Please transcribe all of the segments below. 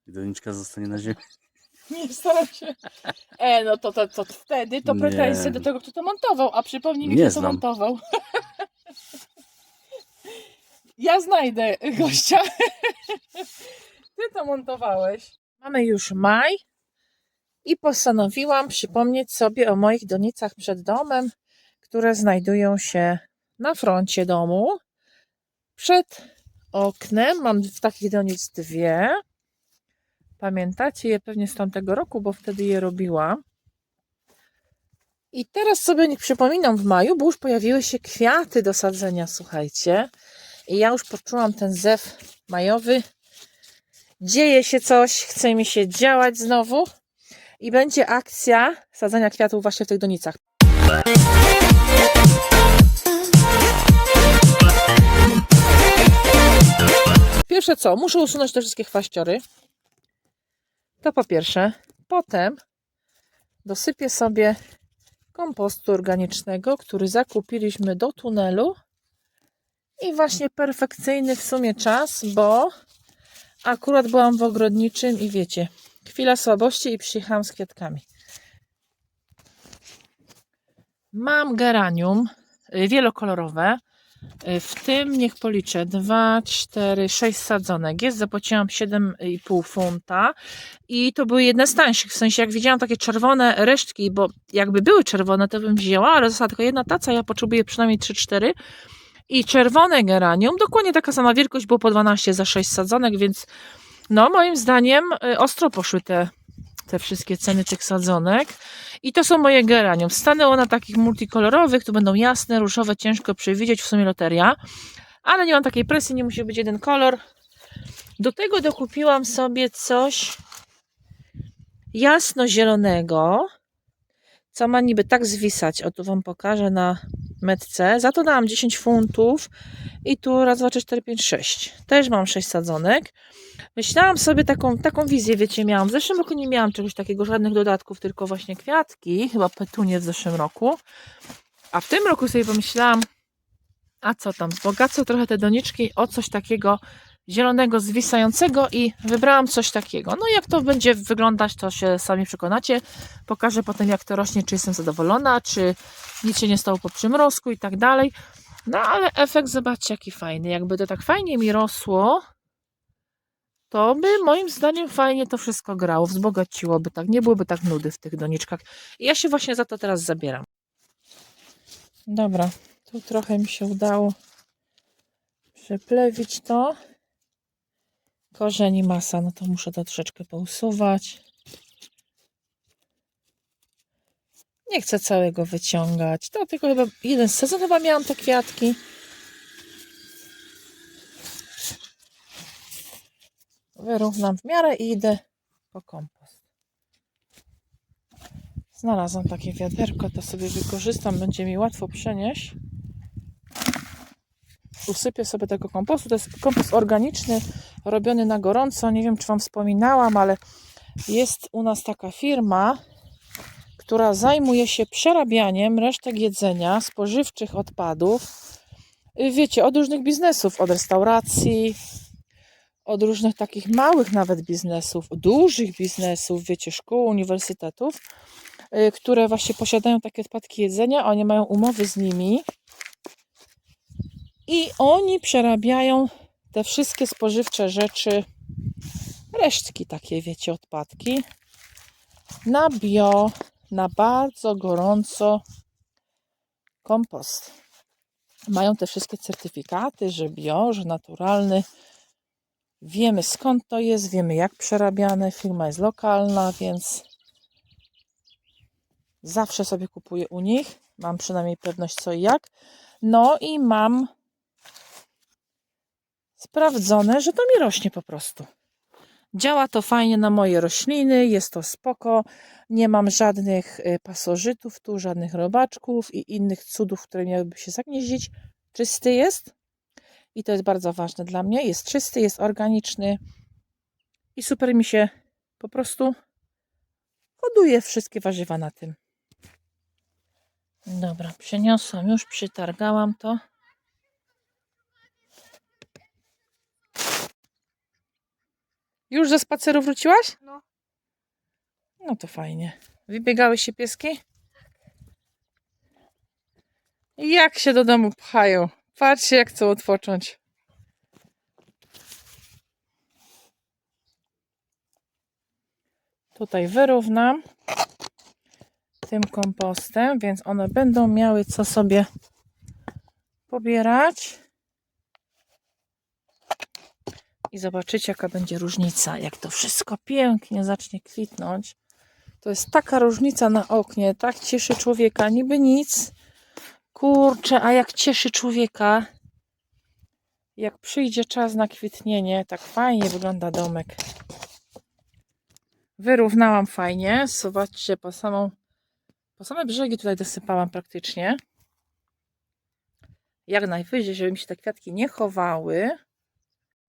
I doniczka zostanie na ziemi. Nie staram się. No to wtedy to Nie. pretensje do tego, kto to montował, a przypomnij mi, Nie kto to znam. montował. Ja znajdę gościa. Ty to montowałeś. Mamy już maj i postanowiłam przypomnieć sobie o moich donicach przed domem, które znajdują się na froncie domu. Przed oknem mam w takich donic dwie. Pamiętacie je pewnie z tamtego roku, bo wtedy je robiłam. I teraz sobie nie przypominam w maju, bo już pojawiły się kwiaty do sadzenia, słuchajcie. I ja już poczułam ten zew majowy. Dzieje się coś, chce mi się działać znowu. I będzie akcja sadzenia kwiatów właśnie w tych donicach. Pierwsze co, muszę usunąć te wszystkie chwaściory. To po pierwsze. Potem dosypię sobie kompostu organicznego, który zakupiliśmy do tunelu. I właśnie perfekcyjny w sumie czas, bo akurat byłam w ogrodniczym i wiecie, chwila słabości i przyjechałam z kwiatkami. Mam geranium wielokolorowe, w tym niech policzę 2, 4, 6 sadzonek. Jest, zapłaciłam 7,5 funta i to były jedne z tańszych, w sensie jak widziałam takie czerwone resztki, bo jakby były czerwone to bym wzięła, ale została tylko jedna taca, ja potrzebuję przynajmniej 3-4. I czerwone geranium, dokładnie taka sama wielkość, było po 12 za 6 sadzonek, więc no moim zdaniem ostro poszły te wszystkie ceny tych sadzonek. I to są moje geranium. Stanęło na takich multikolorowych, tu będą jasne, różowe, ciężko przewidzieć, w sumie loteria. Ale nie mam takiej presji, nie musi być jeden kolor. Do tego dokupiłam sobie coś jasno-zielonego, co ma niby tak zwisać. O, tu wam pokażę na metce. Za to dałam 10 funtów i tu raz, dwa, trzy, 4, 5, 6. Też mam 6 sadzonek. Myślałam sobie taką wizję, wiecie, miałam. W zeszłym roku nie miałam czegoś takiego, żadnych dodatków, tylko właśnie kwiatki. Chyba petunie w zeszłym roku. A w tym roku sobie pomyślałam, a co tam, wzbogacę trochę te doniczki o coś takiego zielonego, zwisającego i wybrałam coś takiego. No jak to będzie wyglądać, to się sami przekonacie. Pokażę potem, jak to rośnie, czy jestem zadowolona, czy nic się nie stało po przymrozku i tak dalej. No ale efekt, zobaczcie, jaki fajny. Jakby to tak fajnie mi rosło, to by moim zdaniem fajnie to wszystko grało, wzbogaciłoby tak, nie byłoby tak nudy w tych doniczkach. I ja się właśnie za to teraz zabieram. Dobra, tu trochę mi się udało przeplewić to. Korzeni masa, no to muszę to troszeczkę pousuwać. Nie chcę całego wyciągać. To tylko chyba jeden sezon chyba miałam te kwiatki. Wyrównam w miarę i idę po kompost. Znalazłam takie wiaderko, to sobie wykorzystam, będzie mi łatwo przenieść. Usypię sobie tego kompostu. To jest kompost organiczny, robiony na gorąco. Nie wiem, czy wam wspominałam, ale jest u nas taka firma, która zajmuje się przerabianiem resztek jedzenia, spożywczych odpadów. Wiecie, od różnych biznesów, od restauracji, od różnych takich małych nawet biznesów, dużych biznesów, wiecie, szkół, uniwersytetów, które właśnie posiadają takie odpadki jedzenia. Oni mają umowy z nimi i oni przerabiają te wszystkie spożywcze rzeczy, resztki takie, wiecie, odpadki, na bio, na bardzo gorąco kompost. Mają te wszystkie certyfikaty, że bio, że naturalny. Wiemy, skąd to jest, wiemy, jak przerabiane. Firma jest lokalna, więc zawsze sobie kupuję u nich. Mam przynajmniej pewność, co i jak. No i mam sprawdzone, że to mi rośnie po prostu. Działa to fajnie na moje rośliny, jest to spoko. Nie mam żadnych pasożytów tu, żadnych robaczków i innych cudów, które miałyby się zagnieździć. Czysty jest i to jest bardzo ważne dla mnie. Jest czysty, jest organiczny i super mi się po prostu hoduje wszystkie warzywa na tym. Dobra, przeniosłam już, przytargałam to. Już ze spaceru wróciłaś? No. No to fajnie. Wybiegały się pieski? Jak się do domu pchają. Patrzcie, jak chcą odpocząć. Tutaj wyrównam tym kompostem, więc one będą miały co sobie pobierać. I zobaczycie, jaka będzie różnica, jak to wszystko pięknie zacznie kwitnąć. To jest taka różnica na oknie, tak cieszy człowieka, niby nic. Kurczę, a jak cieszy człowieka, jak przyjdzie czas na kwitnienie, tak fajnie wygląda domek. Wyrównałam fajnie, zobaczcie, po same brzegi tutaj dosypałam praktycznie. Jak najwyżej, żeby mi się te kwiatki nie chowały.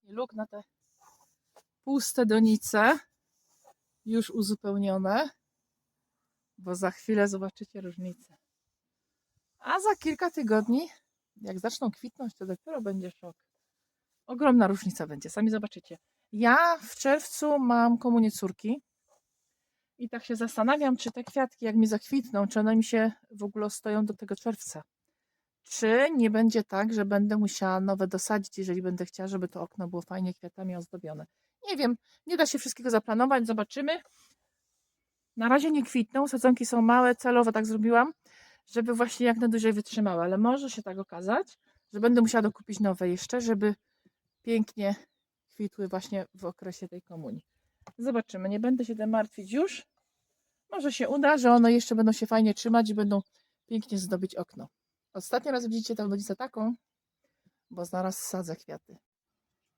Luk na te puste donice, już uzupełnione, bo za chwilę zobaczycie różnicę. A za kilka tygodni, jak zaczną kwitnąć, to dopiero będzie szok. Ogromna różnica będzie, sami zobaczycie. Ja w czerwcu mam komunię córki i tak się zastanawiam, czy te kwiatki, jak mi zakwitną, czy one mi się w ogóle stoją do tego czerwca. Czy nie będzie tak, że będę musiała nowe dosadzić, jeżeli będę chciała, żeby to okno było fajnie kwiatami ozdobione. Nie wiem, nie da się wszystkiego zaplanować, zobaczymy. Na razie nie kwitną, sadzonki są małe, celowo tak zrobiłam, żeby właśnie jak najdłużej wytrzymały, ale może się tak okazać, że będę musiała dokupić nowe jeszcze, żeby pięknie kwitły właśnie w okresie tej komunii. Zobaczymy, nie będę się tym martwić już. Może się uda, że one jeszcze będą się fajnie trzymać i będą pięknie zdobić okno. Ostatni raz widzicie tę donicę taką, bo zaraz sadzę kwiaty.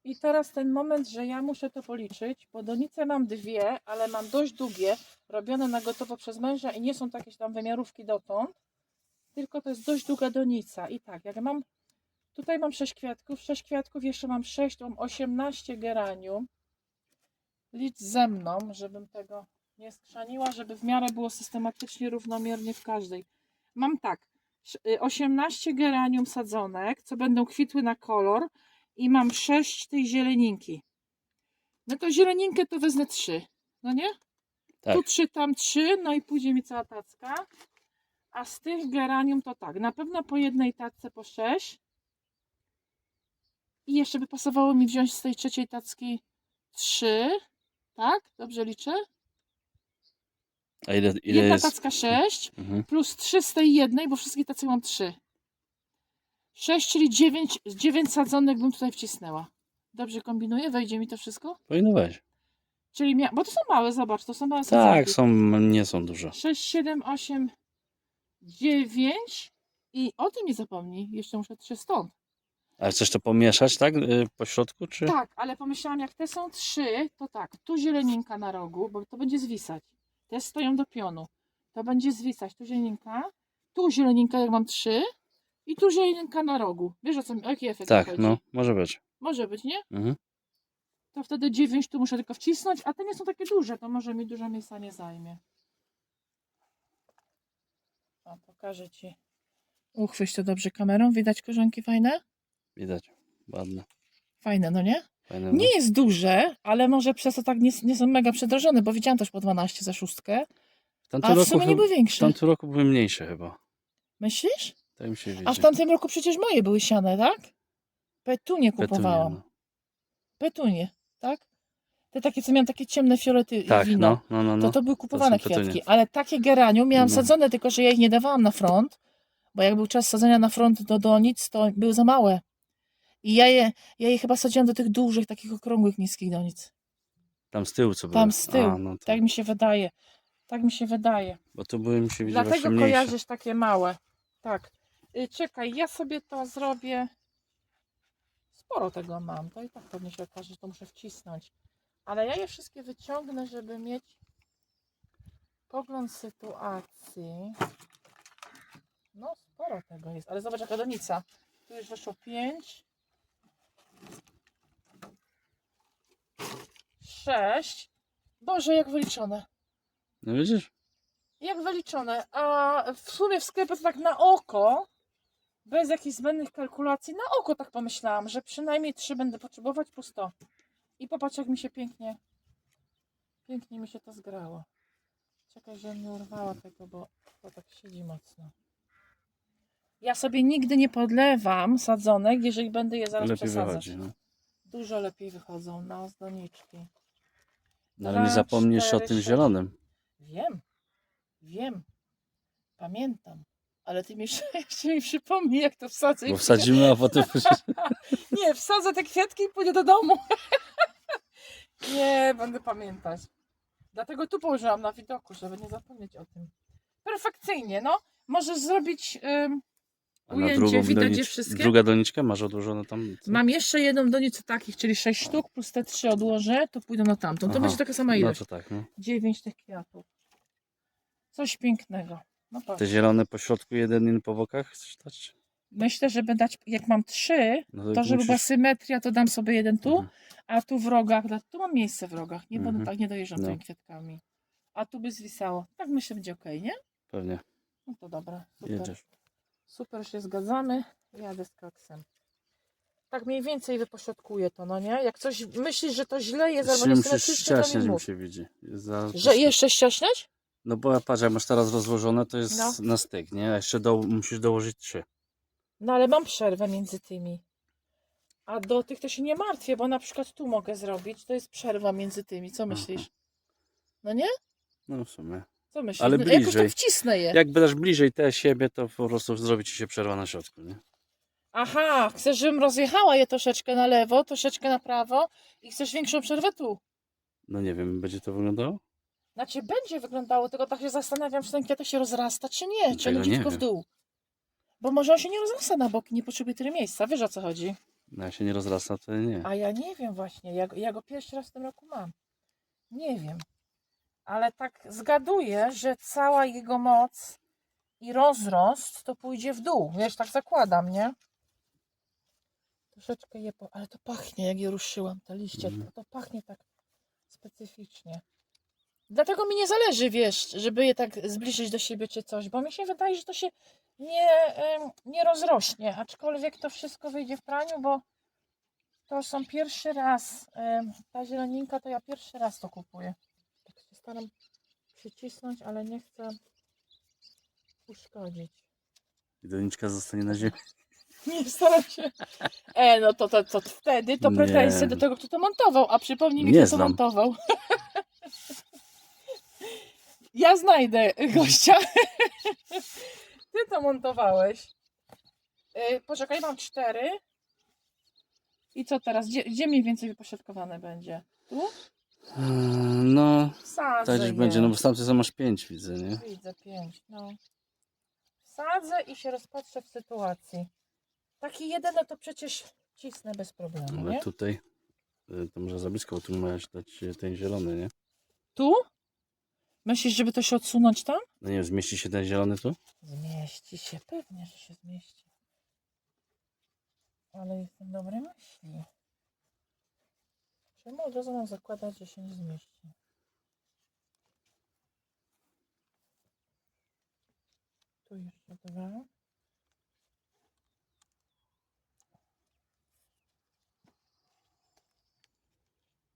I teraz ten moment, że ja muszę to policzyć, bo donice mam dwie, ale mam dość długie, robione na gotowo przez męża i nie są takie tam wymiarówki dotąd, tylko to jest dość długa donica. I tak, jak mam, tutaj mam 6 kwiatków, jeszcze mam 6, mam 18 geranium. Licz ze mną, żebym tego nie skrzaniła, żeby w miarę było systematycznie, równomiernie w każdej. Mam tak, 18 geranium sadzonek, co będą kwitły na kolor i mam 6 tej zieleninki. No to zieleninkę to wezmę 3, no nie? Tak. Tu 3, tam 3, no i pójdzie mi cała tacka. A z tych geranium to tak, na pewno po jednej tacce po 6. I jeszcze by pasowało mi wziąć z tej trzeciej tacki 3, tak? Dobrze liczę? A ile Jedna jest? tacka 6, Mhm. plus 3 z tej jednej, bo wszystkie tacy mam 3. 6, czyli 9 sadzonek bym tutaj wcisnęła. Dobrze kombinuję? Wejdzie mi to wszystko? Powinno wejść. Czyli bo to są małe, zobacz, to są małe Tak, sadzonki. nie są duże. 6, 7, 8, 9 i o tym nie zapomnij, jeszcze muszę 3 stąd. Ale chcesz to pomieszać, tak? Po środku, czy? Tak, ale pomyślałam, jak te są 3, to tak, tu zieleninka na rogu, bo to będzie zwisać. Te stoją do pionu. To będzie zwisać, tu zieleninka jak mam 3 i tu zieleninka na rogu. Wiesz o jaki efekt Tak, chodzi? no, może być. Może być, nie? Mhm. To wtedy 9 tu muszę tylko wcisnąć, a te nie są takie duże, to może mi dużo miejsca nie zajmie. O, pokażę Ci. Uchwyć to dobrze kamerą, widać korzonki fajne? Widać, ładne. Fajne, no nie? Fajne, Nie jest duże, ale może przez to tak nie są mega przedrożone, bo widziałam też po 12 za 6, a w sumie nie były W większe. tamtym roku były mniejsze chyba. Myślisz? Tak mi się A w widzi. tamtym roku przecież moje były siane, tak? Petunie Petunie, kupowałam. no. Petunie, tak? Te takie, co miałam takie ciemne fiolety Tak, wino. no. To były kupowane To są petunie. kwiatki, ale takie geranium miałam No. sadzone, tylko że ja ich nie dawałam na front, bo jak był czas sadzenia na front do donic, to były za małe. I ja je chyba sadziłam do tych dużych, takich okrągłych, niskich donic. Tam z tyłu co było? Tam z tyłu. A, no to, Tak mi się wydaje. Tak mi się wydaje. bo tu były mi się widzi właśnie Dlatego mniejsze. kojarzysz takie małe. Tak. Czekaj, ja sobie to zrobię. Sporo tego mam. To i tak pewnie się okaże, że to muszę wcisnąć. Ale ja je wszystkie wyciągnę, żeby mieć pogląd sytuacji. No, sporo tego jest. Ale zobacz, jaka donica. Tu już wyszło 5. 6. Boże, jak wyliczone. No widzisz? Jak wyliczone. A w sumie w sklepie to tak na oko, bez jakichś zbędnych kalkulacji, na oko tak pomyślałam, że przynajmniej 3 będę potrzebować plus to. I popatrz, jak mi się pięknie pięknie mi się to zgrało. Czekaj, że nie urwała tego, bo to tak siedzi mocno. Ja sobie nigdy nie podlewam sadzonek, jeżeli będę je zaraz Lepiej przesadzać. wychodzi. No. Dużo lepiej wychodzą, no, z doniczki. No, ale nie 2, zapomnisz 4, o tym 6. zielonym. Wiem. Pamiętam. Ale ty mi jeszcze mi przypomnij, jak to wsadzę. Bo wsadzimy, a potem... Nie, wsadzę te kwiatki i pójdę do domu. Nie, będę pamiętać. Dlatego tu położyłam na widoku, żeby nie zapomnieć o tym. Perfekcyjnie, no. Możesz zrobić A na ujęcie, drugą widać je wszystkie. druga doniczka masz odłożone tam? Co? Mam jeszcze jedną donicę takich, czyli 6 sztuk, plus te 3 odłożę, to pójdą na tamtą. To Aha, będzie taka sama No ilość. to tak, no. 9 tych kwiatów. Coś pięknego. No patrz. Te zielone po środku, jeden po bokach chcesz dać? Myślę, żeby dać, jak mam 3, No to żeby była musisz- symetria, to dam sobie jeden tu, Mhm. a tu w rogach, tu mam miejsce w rogach, nie będę Mhm. tak, nie dojeżdżam No. tymi kwiatkami. A tu by zwisało. Tak myślę, będzie ok, nie? Pewnie. No to dobra, super. Jedziesz. Super, się zgadzamy. Jadę z koksem. Tak mniej więcej wypośrodkuję to, no nie? Jak coś myślisz, że to źle jest, albo Jeszcze musisz niesymetrycznie, to mi ściaśniać, mi mów. się widzi. Zaraz Że jeszcze ściaśniać? No bo patrz, jak masz teraz rozłożone, to jest No. na styk, nie? A jeszcze musisz dołożyć 3. No ale mam przerwę między tymi. A do tych to się nie martwię, bo na przykład tu mogę zrobić. To jest przerwa między tymi. Co myślisz? No nie? No w sumie. Co myślisz? Ale No, jakoś bliżej. tak wcisnę je. Jak będziesz bliżej te siebie, to po prostu zrobi ci się przerwa na środku, nie? Aha, chcesz, żebym rozjechała je troszeczkę na lewo, troszeczkę na prawo i chcesz większą przerwę tu. No nie wiem, będzie to wyglądało? Znaczy będzie wyglądało, tylko tak się zastanawiam, czy ten kwiatek się rozrasta, czy nie. Czy Tego on idzie nie tylko w wiem. dół. Bo może on się nie rozrasta na boki, nie potrzebuje tyle miejsca. Wiesz, o co chodzi? No jak się nie rozrasta, to nie. A ja nie wiem właśnie. Ja go pierwszy raz w tym roku mam. Nie wiem. Ale tak zgaduję, że cała jego moc i rozrost to pójdzie w dół. Wiesz, tak zakładam, nie? Troszeczkę je ale to pachnie, jak je ruszyłam, te liście. To pachnie tak specyficznie. Dlatego mi nie zależy, wiesz, żeby je tak zbliżyć do siebie czy coś, bo mi się wydaje, że to się nie rozrośnie, aczkolwiek to wszystko wyjdzie w praniu, bo to są pierwszy raz, ta zieloninka to ja pierwszy raz to kupuję. Tak się staram przycisnąć, ale nie chcę uszkodzić. I doniczka zostanie na ziemi. Nie staram się. No to wtedy to Nie. pretensje do tego, kto to montował, a przypomnij mi, Nie kto to znam. montował. Ja znajdę gościa. Ty to montowałeś. Poczekaj, mam 4. I co teraz? Gdzie mniej więcej wypośrodkowane będzie? Tu? No, Wsadzę tak gdzieś je. będzie, no bo tam ty masz 5, widzę, nie? Widzę 5, no. Wsadzę i się rozpatrzę w sytuacji. Taki jeden, no to przecież cisnę bez problemu, Ale nie? tutaj, to może za blisko, bo tu masz dać ten zielony, nie? Tu? Myślisz, żeby to się odsunąć tam? No nie wiem, zmieści się ten zielony tu? Zmieści się, pewnie, że się zmieści. Ale jestem dobrej myśli. Czemu od razu mam zakładać, że się nie zmieści? Tu jeszcze 2.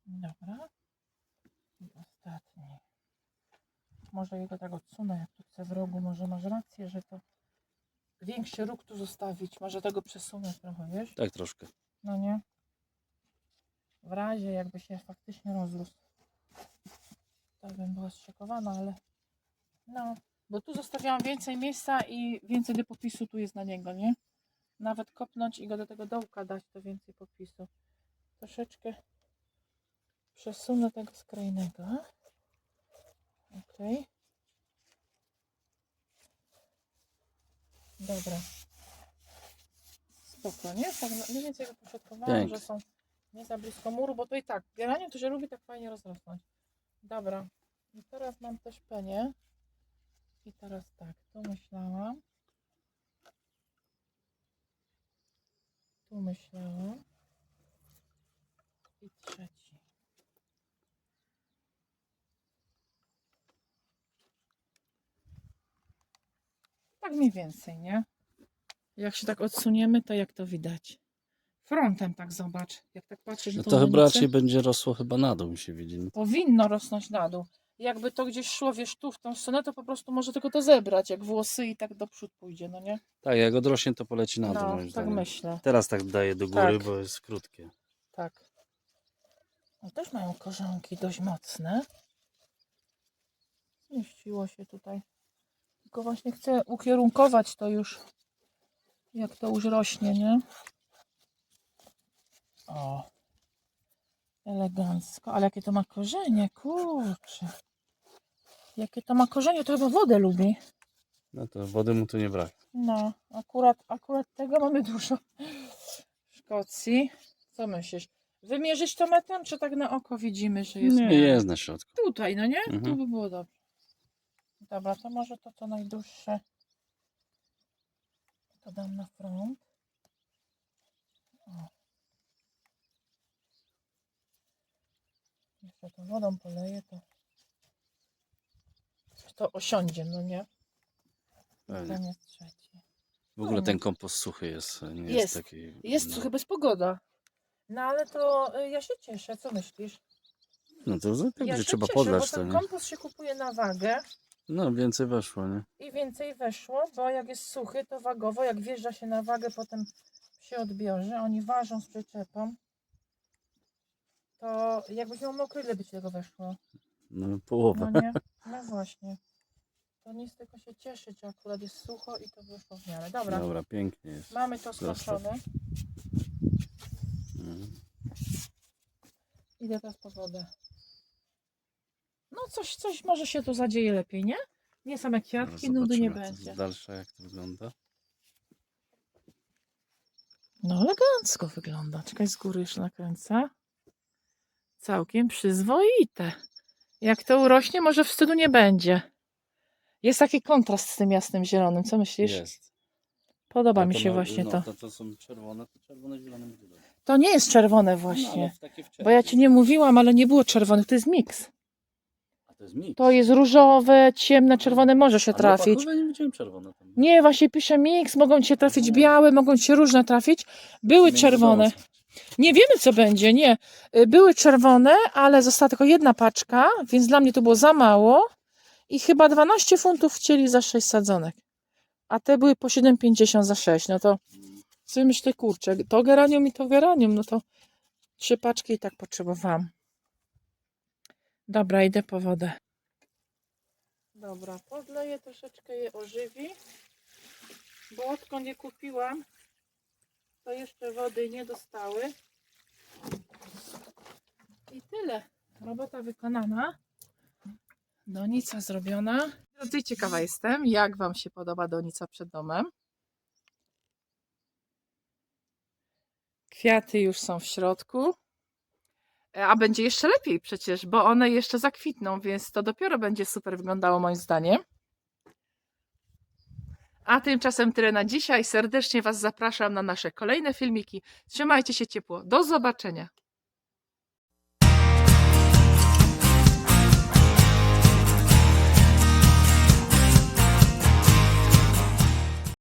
Dobra. I ostatni. Może jego tak odsunę, jak tu chcę w rogu. Może masz rację, że to większy róg tu zostawić. Może tego przesunę trochę, wiesz? Tak troszkę. No nie? W razie jakby się faktycznie rozrósł. Tak bym była zszokowana, ale no, bo tu zostawiałam więcej miejsca i więcej do popisu tu jest na niego, nie? Nawet kopnąć i go do tego dołka dać, to więcej popisu. Troszeczkę przesunę tego skrajnego. Ok. Dobra. Spoko, nie? Tak mniej więcej wypośrodkowałam, Pięknie. że są nie za blisko muru, bo to i tak, geranium to się lubi tak fajnie rozrosnąć. Dobra. I teraz mam też penię. I teraz tak, tu myślałam. Tu myślałam. I trzeci. Tak mniej więcej, nie? Jak się tak odsuniemy, to jak to widać? Frontem tak zobacz. Jak tak patrzysz na No tą to chyba donicę, raczej będzie rosło chyba na dół, mi się widzi. No, powinno rosnąć na dół. Jakby to gdzieś szło, wiesz, tu w tą stronę, to po prostu może tylko to zebrać, jak włosy i tak do przód pójdzie, no nie? tak, jak odrośnie, to poleci na dół, No, moim tak zdaniem. myślę. Teraz tak daje do góry, Tak. bo jest krótkie. Tak. No też mają korzonki dość mocne. Zmieściło się tutaj. Tylko właśnie chcę ukierunkować to już, jak to już rośnie, nie? O, elegancko. Ale jakie to ma korzenie, kurczę. Jakie to ma korzenie, to chyba wodę lubi. No to wody mu tu nie brak. No, akurat tego mamy dużo w Szkocji. Co myślisz? Wymierzyć to metrem, czy tak na oko widzimy, że jest? Nie, jest na środku. Tutaj, no nie? Mhm. Tu by było dobrze. Dobra, to może to co najdłuższe. To dam na front. O. Jeszcze to wodą poleję, to osiądzie, no nie? Pewnie. Ten jest trzeci. W ogóle ten kompost suchy jest, nie Jest. jest taki... Jest no. suchy, bez pogoda. No ale to ja się cieszę, co myślisz? No to tak Ja będzie się trzeba cieszę, podlać bo to, ten nie? kompost się kupuje na wagę No więcej weszło, nie? i więcej weszło, bo jak jest suchy, to wagowo, jak wjeżdża się na wagę, potem się odbiorze, oni ważą z przyczepą, to jakbyś miał mokry, ile by ci tego weszło? No połowa. No nie? No właśnie. To nic, tylko się cieszyć, że akurat jest sucho i to wyszło w miarę. Dobra, Dobra, pięknie jest. mamy to skończone. Mhm. Idę teraz po wodę. No coś może się tu zadzieje lepiej, nie? Nie same kwiatki, Zaraz nudy nie zobaczymy, będzie. z dalsza jak to wygląda. No elegancko wygląda. Czekaj, z góry jeszcze nakręcę. Całkiem przyzwoite. Jak to urośnie, może wstydu nie będzie. Jest taki kontrast z tym jasnym zielonym. Co myślisz? Jest. Podoba Ale mi to się ma- właśnie no, to. To są czerwone, to czerwone zielone będzie dobre. To nie jest czerwone No, ale właśnie. w takie Bo ja ci nie mówiłam, ale nie było czerwonych. To jest miks. A to jest miks. To jest różowe, ciemne, czerwone może się A na trafić. opakowie nie widziałem czerwone tam. Nie, właśnie pisze miks. Mogą ci się trafić Nie. białe, mogą ci się różne trafić. Były Nie czerwone. wiadomo, co. Nie wiemy, co będzie, nie. Były czerwone, ale została tylko jedna paczka, więc dla mnie to było za mało. I chyba 12 funtów chcieli za 6 sadzonek. A te były po 7,50 za 6. No to sobie myślę, kurczę, to geranium i to geranium. No to 3 paczki i tak potrzebowałam. Dobra, idę po wodę. Dobra, podleję, troszeczkę je ożywi. Bo odkąd je kupiłam, to jeszcze wody nie dostały. I tyle. Robota wykonana. Donica zrobiona. Bardzo ciekawa jestem, jak Wam się podoba donica przed domem. Kwiaty już są w środku. A będzie jeszcze lepiej przecież, bo one jeszcze zakwitną, więc to dopiero będzie super wyglądało moim zdaniem. A tymczasem tyle na dzisiaj. Serdecznie Was zapraszam na nasze kolejne filmiki. Trzymajcie się ciepło. Do zobaczenia.